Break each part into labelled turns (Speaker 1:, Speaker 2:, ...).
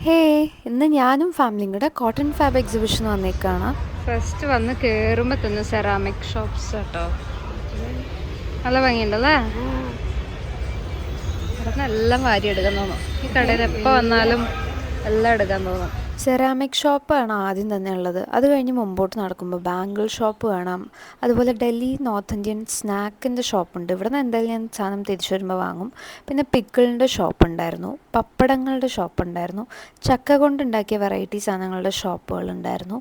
Speaker 1: Hey, ഇന്ന് ഞാനും ഫാമിലിയും കൂടെ കോട്ടൺ ഫാബ് എക്സിബിഷൻ വന്നേക്കാണ്.
Speaker 2: ഫസ്റ്റ് വന്ന് കേറുമ്പോ തന്നെ സെറാമിക് ഷോപ്സ് കേട്ടോ. നല്ല ഭംഗിയുണ്ടല്ലേ? അവിടെ എല്ലാം വാരി എടുക്കാൻ തോന്നും. ഈ കടയിൽ എപ്പോൾ വന്നാലും എല്ലാം എടുക്കാൻ തോന്നും.
Speaker 1: സെറാമിക് ഷോപ്പാണ് ആദ്യം തന്നെ ഉള്ളത്. അത് കഴിഞ്ഞ് മുമ്പോട്ട് നടക്കുമ്പോൾ ബാംഗിൾ ഷോപ്പ് കാണാം. അതുപോലെ ഡൽഹി നോർത്ത് ഇന്ത്യൻ സ്നാക്കിൻ്റെ ഷോപ്പുണ്ട്. ഇവിടെ നിന്ന് എന്തായാലും ഞാൻ സാധനം തിരിച്ചു വരുമ്പോൾ വാങ്ങും. പിന്നെ പിക്കിളിൻ്റെ ഷോപ്പ് ഉണ്ടായിരുന്നു, പപ്പടങ്ങളുടെ ഷോപ്പ് ഉണ്ടായിരുന്നു, ചക്ക കൊണ്ടുണ്ടാക്കിയ വെറൈറ്റി സാധനങ്ങളുടെ ഷോപ്പുകൾ ഉണ്ടായിരുന്നു,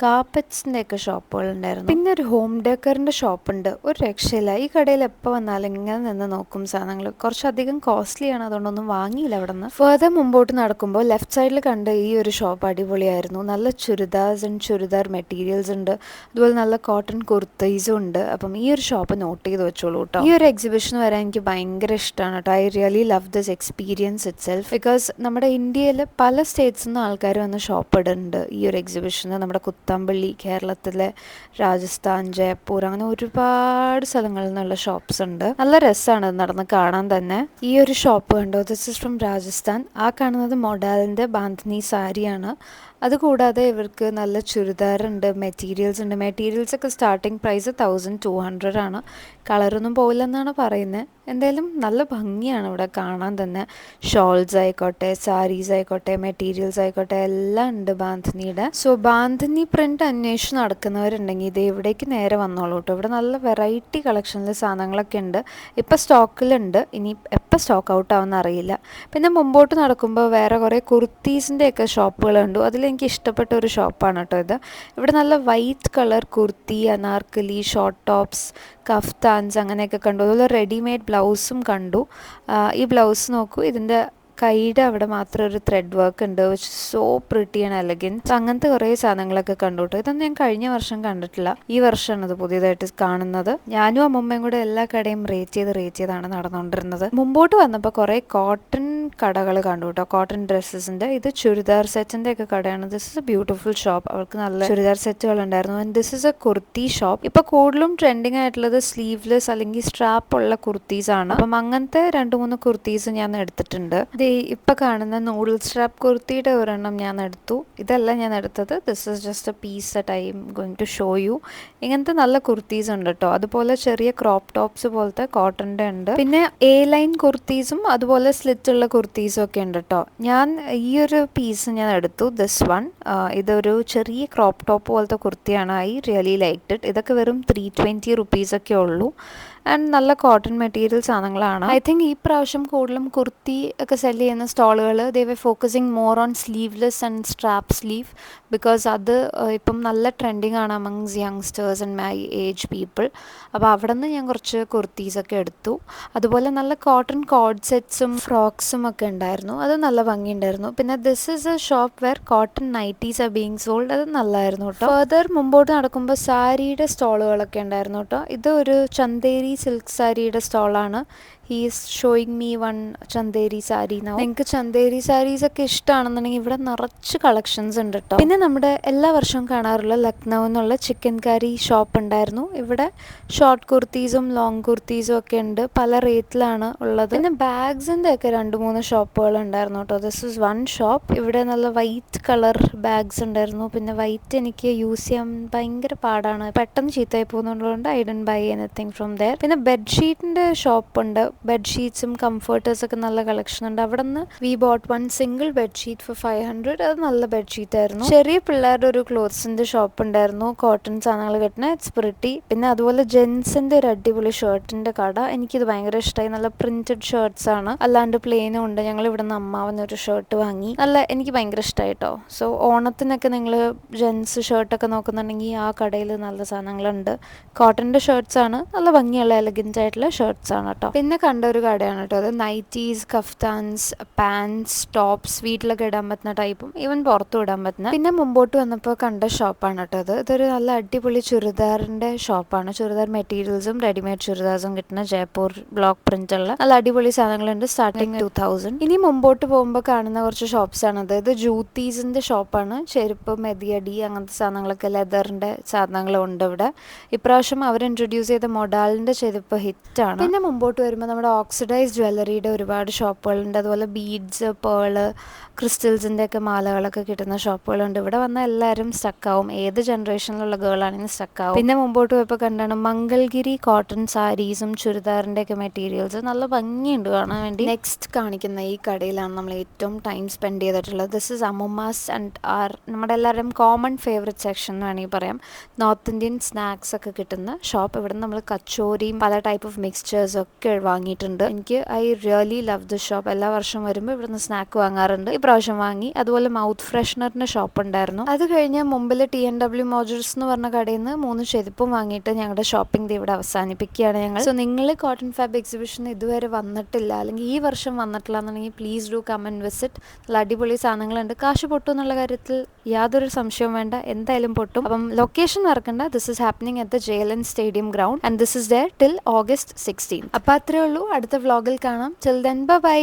Speaker 1: കാർപ്പറ്റ്സിൻ്റെ ഒക്കെ ഷോപ്പുകൾ ഉണ്ടായിരുന്നു. പിന്നെ ഒരു ഹോം ഡെക്കറിൻ്റെ ഷോപ്പുണ്ട്. ഒരു രക്ഷയില്ല. ഈ കടയിൽ എപ്പോൾ വന്നാലും ഇങ്ങനെ നിന്ന് നോക്കും സാധനങ്ങൾ. കുറച്ചധികം കോസ്റ്റ്ലിയാണ്, അതുകൊണ്ടൊന്നും വാങ്ങിയില്ല അവിടെ നിന്ന്. ഫർദർ മുമ്പോട്ട് നടക്കുമ്പോൾ ലെഫ്റ്റ് സൈഡിൽ കണ്ട ഈ ഒരു ഷോപ്പ് അടിപൊളിയായിരുന്നു. നല്ല ചുരിദാർസ് ആൻഡ് ചുരിദാർ മെറ്റീരിയൽസ് ഉണ്ട്. അതുപോലെ നല്ല കോട്ടൺ കുർത്തീസും ഉണ്ട്. അപ്പം ഈ ഒരു ഷോപ്പ് നോട്ട് ചെയ്ത് വെച്ചോളൂ കേട്ടോ. ഈ ഒരു എക്സിബിഷൻ വരാൻ എനിക്ക് ഭയങ്കര ഇഷ്ടമാണ് കേട്ടോ. I really love this experience it self. Because നമ്മുടെ ഇന്ത്യയിൽ പല സ്റ്റേറ്റ്സിൽ നിന്ന് ആൾക്കാർ വന്ന് ഷോപ്പ് ഇടുന്നുണ്ട് ഈ ഒരു എക്സിബിഷന്. നമ്മുടെ കുത്തമ്പള്ളി, കേരളത്തിലെ രാജസ്ഥാൻ, ജയ്പൂർ, അങ്ങനെ ഒരുപാട് സ്ഥലങ്ങളിൽ നിന്നുള്ള ഷോപ്സ് ഉണ്ട്. നല്ല രസമാണ് നടന്ന് കാണാൻ തന്നെ. ഈ ഒരു ഷോപ്പ് കണ്ടോ, ദിസ് ഇസ് ഫ്രം രാജസ്ഥാൻ. ആ കാണുന്നത് മൊഡാലിൻ്റെ ബാന്ധിനി സാരിയാണ്. അതുകൂടാതെ ഇവർക്ക് നല്ല ചുരിദാറുണ്ട്, മെറ്റീരിയൽസ് ഉണ്ട്. മെറ്റീരിയൽസ് ഒക്കെ സ്റ്റാർട്ടിങ് പ്രൈസ് 1200 ആണ്. കളറൊന്നും പോയില്ലെന്നാണ് പറയുന്നത്. എന്തായാലും നല്ല ഭംഗിയാണ് ഇവിടെ കാണാൻ തന്നെ. ഷോൾസ് ആയിക്കോട്ടെ, സാരീസ് ആയിക്കോട്ടെ, മെറ്റീരിയൽസ് ആയിക്കോട്ടെ, എല്ലാം ഉണ്ട് ബാന്ധിനിയുടെ. സോ ബാന്ധിനി പ്രിൻ്റ് അന്വേഷിച്ച് നടക്കുന്നവരുണ്ടെങ്കിൽ ഇത് ഇവിടേക്ക് നേരെ വന്നോളൂ കേട്ടോ. ഇവിടെ നല്ല വെറൈറ്റി കളക്ഷനിൽ സാധനങ്ങളൊക്കെ ഉണ്ട്. ഇപ്പോൾ സ്റ്റോക്കിലുണ്ട്, ഇനി എപ്പോൾ സ്റ്റോക്ക് ഔട്ട് ആവുമെന്ന് അറിയില്ല. പിന്നെ മുമ്പോട്ട് നടക്കുമ്പോൾ വേറെ കുറേ കുർത്തീസിൻ്റെയൊക്കെ ഷോപ്പുകളുണ്ട്. അതിലെനിക്ക് ഇഷ്ടപ്പെട്ട ഒരു ഷോപ്പാണ് കേട്ടോ ഇത്. ഇവിടെ നല്ല white colour kurti, Anarkali, short tops, kaftans അങ്ങനെയൊക്കെ കണ്ടു. അതുപോലെ റെഡിമെയ്ഡ് ബ്ലൗസും കണ്ടു. ഈ ബ്ലൗസ് നോക്കൂ, ഇതിൻ്റെ കൈയുടെ അവിടെ മാത്രം ഒരു ത്രെഡ് വർക്ക് ഉണ്ട്, which so pretty and elegant. അങ്ങനത്തെ കുറേ സാധനങ്ങളൊക്കെ കണ്ടു കേട്ടോ. ഇതൊന്നും ഞാൻ കഴിഞ്ഞ വർഷം കണ്ടിട്ടില്ല, ഈ വർഷമാണ് ഇത് പുതിയതായിട്ട് കാണുന്നത്. ഞാനും അമ്മമ്മയും കൂടെ എല്ലാ കടയും റേറ്റ് ചെയ്താണ് നടന്നുകൊണ്ടിരുന്നത്. മുമ്പോട്ട് വന്നപ്പോൾ കുറേ കോട്ടൺ കടകൾ കണ്ടു കേട്ടോ, കോട്ടൺ ഡ്രസ്സസിൻ്റെ. ഇത് ചുരിദാർ സെറ്റിൻ്റെ ഒക്കെ കടയാണ്. This is A beautiful shop. അവർക്ക് നല്ല ചുരിദാർ സെറ്റുകൾ ഉണ്ടായിരുന്നു. And this is A kurti shop. ഇപ്പോൾ കൂടുതലും ട്രെൻഡിങ് ആയിട്ടുള്ളത് സ്ലീവ്ലെസ് അല്ലെങ്കിൽ സ്ട്രാപ്പ് ഉള്ള കുർത്തീസ് ആണ്. അപ്പം അങ്ങനത്തെ 2-3 കുർത്തീസ് ഞാൻ എടുത്തിട്ടുണ്ട്. ഇപ്പം കാണുന്ന നൂഡിൽ സ്ട്രാപ്പ് കുർത്തിയുടെ ഒരെണ്ണം ഞാൻ എടുത്തു. ഇതല്ല ഞാൻ എടുത്തത്, this is just a piece that I am going to show you. ഇങ്ങനത്തെ നല്ല കുർത്തീസ് ഉണ്ട് കേട്ടോ. അതുപോലെ ചെറിയ ക്രോപ്പ് ടോപ്സ് പോലത്തെ കോട്ടൻ്റെ ഉണ്ട്. പിന്നെ എ ലൈൻ കുർത്തീസും അതുപോലെ സ്ലിറ്റ് ഉള്ള കുർത്തീസും ഒക്കെ ഉണ്ട് കേട്ടോ. ഞാൻ ഈ ഒരു പീസ് ഞാൻ എടുത്തു, ദിസ് വൺ. ഇതൊരു ചെറിയ ക്രോപ്പ് ടോപ്പ് പോലത്തെ കുർത്തിയാണ്. I really liked it. ഇതൊക്കെ വെറും 320 റുപ്പീസൊക്കെ ഉള്ളൂ. ആൻഡ് നല്ല കോട്ടൺ മെറ്റീരിയൽ സാധനങ്ങളാണ്. ഐ തിങ്ക് ഈ പ്രാവശ്യം കൂടുതലും കുർത്തി ഒക്കെ സെല് ചെയ്യുന്ന സ്റ്റോളുകൾ they were focusing more on sleeveless and strap sleeve. Because അത് ഇപ്പം നല്ല ട്രെൻഡിങ് ആണ് amongst youngsters and my age people. അപ്പോൾ അവിടെ നിന്ന് ഞാൻ കുറച്ച് കുർത്തീസൊക്കെ എടുത്തു. അതുപോലെ നല്ല കോട്ടൺ കോഡ് സെറ്റ്സും ഫ്രോക്സും ഒക്കെ ഉണ്ടായിരുന്നു. അത് നല്ല ഭംഗിയുണ്ടായിരുന്നു. പിന്നെ this is a shop where cotton nighties are being sold. അത് നല്ലതായിരുന്നു കേട്ടോ. ഫർദർ മുമ്പോട്ട് നടക്കുമ്പോൾ സാരിയുടെ സ്റ്റോളുകളൊക്കെ ഉണ്ടായിരുന്നു കേട്ടോ. ഇത് ഒരു ചന്തേരി സിൽക്ക് സാരിയുടെ സ്റ്റോളാണ്. He's showing me one Chanderi sari now. നിങ്ങൾക്ക് ചന്തേരി സാരീസ് ഒക്കെ ഇഷ്ടമാണെന്നുണ്ടെങ്കിൽ ഇവിടെ നിറച്ച് കളക്ഷൻസ് ഉണ്ട് കേട്ടോ. പിന്നെ നമ്മുടെ എല്ലാ വർഷവും കാണാറുള്ള ലക്നൗ എന്നുള്ള ചിക്കൻ കറി ഷോപ്പ് ഉണ്ടായിരുന്നു. ഇവിടെ ഷോർട്ട് കുർത്തീസും ലോങ് കുർത്തീസും ഒക്കെ ഉണ്ട്. പല റേറ്റിലാണ് ഉള്ളത്. പിന്നെ ബാഗ്സിൻ്റെ ഒക്കെ 2-3 ഷോപ്പുകൾ ഉണ്ടായിരുന്നു കേട്ടോ. This is one shop. ഇവിടെ നല്ല വൈറ്റ് കളർ ബാഗ്സ് ഉണ്ടായിരുന്നു. പിന്നെ വൈറ്റ് എനിക്ക് യൂസ് ചെയ്യാൻ ഭയങ്കര പാടാണ്, പെട്ടെന്ന് ചീത്തയായി പോകുന്നതുകൊണ്ട് I don't buy anything from there. പിന്നെ ബെഡ്ഷീറ്റിൻ്റെ ഷോപ്പുണ്ട്. ബെഡ്ഷീറ്റ്സും കംഫർട്ടേഴ്സൊക്കെ നല്ല കളക്ഷൻ ഉണ്ട്. അവിടെ നിന്ന് we bought one single bedsheet for 500. അത് നല്ല ബെഡ്ഷീറ്റ് ആയിരുന്നു. ചെറിയ പിള്ളേരുടെ ഒരു ക്ലോത്ത്സിൻ്റെ ഷോപ്പ് ഉണ്ടായിരുന്നു, കോട്ടൺ സാധനങ്ങൾ കിട്ടുന്ന. It's pretty. പിന്നെ അതുപോലെ ജെൻസിൻ്റെ ഒരു അടിപൊളി ഷർട്ടിൻ്റെ കട. എനിക്കിത് ഭയങ്കര ഇഷ്ടമായി. നല്ല പ്രിന്റഡ് ഷർട്ട്സ് ആണ്, അല്ലാണ്ട് പ്ലെയിനും ഉണ്ട്. ഞങ്ങൾ ഇവിടെ നിന്ന് അമ്മാവനൊരു ഷർട്ട് വാങ്ങി. എനിക്ക് ഭയങ്കര ഇഷ്ടമായി കേട്ടോ. സോ ഓണത്തിനൊക്കെ നിങ്ങൾ ജെൻസ് ഷർട്ടൊക്കെ നോക്കുന്നുണ്ടെങ്കിൽ ആ കടയിൽ നല്ല സാധനങ്ങളുണ്ട്. കോട്ടൻ്റെ ഷർട്ട്സ് ആണ്, നല്ല ഭംഗിയുള്ള എലഗൻ്റ് ആയിട്ടുള്ള ഷർട്ട്സ് ആണ് കേട്ടോ. പിന്നെ കണ്ട ഒരു കടയാണ് കേട്ടോ അത്. നൈറ്റീസ്, കഫ്താൻസ്, പാൻസ്, ടോപ്സ്, വീട്ടിലൊക്കെ ഇടാൻ പറ്റുന്ന ടൈപ്പും ഈവൻ പുറത്തും ഇടാൻ പറ്റുന്ന. പിന്നെ മുമ്പോട്ട് വന്നപ്പോൾ കണ്ട ഷോപ്പാണ് കേട്ടോ അത്. ഇതൊരു നല്ല അടിപൊളി ചുരിദാറിൻ്റെ ഷോപ്പാണ്. ചുരിദാർ മെറ്റീരിയൽസും റെഡിമെയ്ഡ് ചുരിദാർസും കിട്ടുന്ന ജയ്പൂർ ബ്ലോക്ക് പ്രിന്റുള്ള നല്ല അടിപൊളി സാധനങ്ങളുണ്ട്, സ്റ്റാർട്ടിങ് 2000. ഇനി മുമ്പോട്ട് പോകുമ്പോൾ കാണുന്ന കുറച്ച് ഷോപ്സ് ആണ്. അതായത് ജൂത്തീസിൻ്റെ ഷോപ്പാണ്. ചെരുപ്പ്, മെതിയടി, അങ്ങനത്തെ സാധനങ്ങളൊക്കെ ലെതറിൻ്റെ സാധനങ്ങളും ഉണ്ട് ഇവിടെ. ഇപ്രാവശ്യം അവർ ഇൻട്രൊഡ്യൂസ് ചെയ്ത മൊഡാലിൻ്റെ ചെരുപ്പ് ഹിറ്റാണ്. പിന്നെ മുമ്പോട്ട് വരുമ്പോൾ നമ്മുടെ ഓക്സിഡൈസ് ജ്വല്ലറിയുടെ ഒരുപാട് ഷോപ്പുകളുണ്ട്. അതുപോലെ ബീഡ്സ്, പേള്, ക്രിസ്റ്റൽസിൻ്റെ ഒക്കെ മാലകളൊക്കെ കിട്ടുന്ന ഷോപ്പുകളുണ്ട്. ഇവിടെ വന്നാൽ എല്ലാവരും സ്റ്റക്കാവും, ഏത് ജനറേഷനിലുള്ള ഗേളാണെങ്കിലും സ്റ്റക്കാവും. പിന്നെ മുമ്പോട്ട് പോയപ്പോൾ കണ്ടാണ് മംഗൾഗിരി കോട്ടൺ സാരീസും ചുരിദാറിൻ്റെ ഒക്കെ മെറ്റീരിയൽസ് നല്ല ഭംഗിയുണ്ട് കാണാൻ വേണ്ടി. നെക്സ്റ്റ് കാണിക്കുന്ന ഈ കടയിലാണ് നമ്മൾ ഏറ്റവും ടൈം സ്പെൻഡ് ചെയ്തിട്ടുള്ളത്. ദിസ് ഇസ് അമ്മുമാസ് ആൻഡ് ആർ നമ്മുടെ എല്ലാവരും കോമൺ ഫേവറേറ്റ് സെക്ഷൻ എന്ന് വേണമെങ്കിൽ പറയാം. നോർത്ത് ഇന്ത്യൻ സ്നാക്സ് ഒക്കെ കിട്ടുന്ന ഷോപ്പ്. ഇവിടെ നമ്മൾ കച്ചോരിയും പല ടൈപ്പ് ഓഫ് മിക്സ്ചേഴ്സും ഒക്കെ വാങ്ങിയിട്ടുണ്ട്. I really love this shop. എല്ലാ വർഷം വരുമ്പോൾ ഇവിടുന്ന് സ്നാക്ക് വാങ്ങാറുണ്ട്. ഈ പ്രാവശ്യം വാങ്ങി. അതുപോലെ മൗത്ത് ഫ്രഷ്നറിൻ്റെ ഷോപ്പ് ഉണ്ടായിരുന്നു. അത് കഴിഞ്ഞ് മുമ്പിൽ TNW മോജേഴ്സ് എന്ന് പറഞ്ഞ കടയിൽ നിന്ന് 3 ചെരുപ്പും വാങ്ങിയിട്ട് ഞങ്ങളുടെ ഷോപ്പിംഗ് ഇവിടെ അവസാനിപ്പിക്കുകയാണ് ഞങ്ങൾ. സോ നിങ്ങൾ കോട്ടൺ ഫാബ് എക്സിബിഷൻ ഇതുവരെ വന്നിട്ടില്ല, അല്ലെങ്കിൽ ഈ വർഷം വന്നിട്ടില്ല എന്നുണ്ടെങ്കിൽ please do come and visit. നല്ല അടിപൊളി സാധനങ്ങളുണ്ട്. കാശ് പൊട്ടും എന്നുള്ള കാര്യത്തിൽ യാതൊരു സംശയവും വേണ്ട, എന്തായാലും പൊട്ടും. അപ്പം ലൊക്കേഷൻ മറക്കണ്ട. This is happening at the JLN stadium ground and this is there till August 16. അപ്പോൾ അത്രേ ഉള്ളൂ. അടുത്ത വ്ളോഗിൽ കാണാം. Till then by.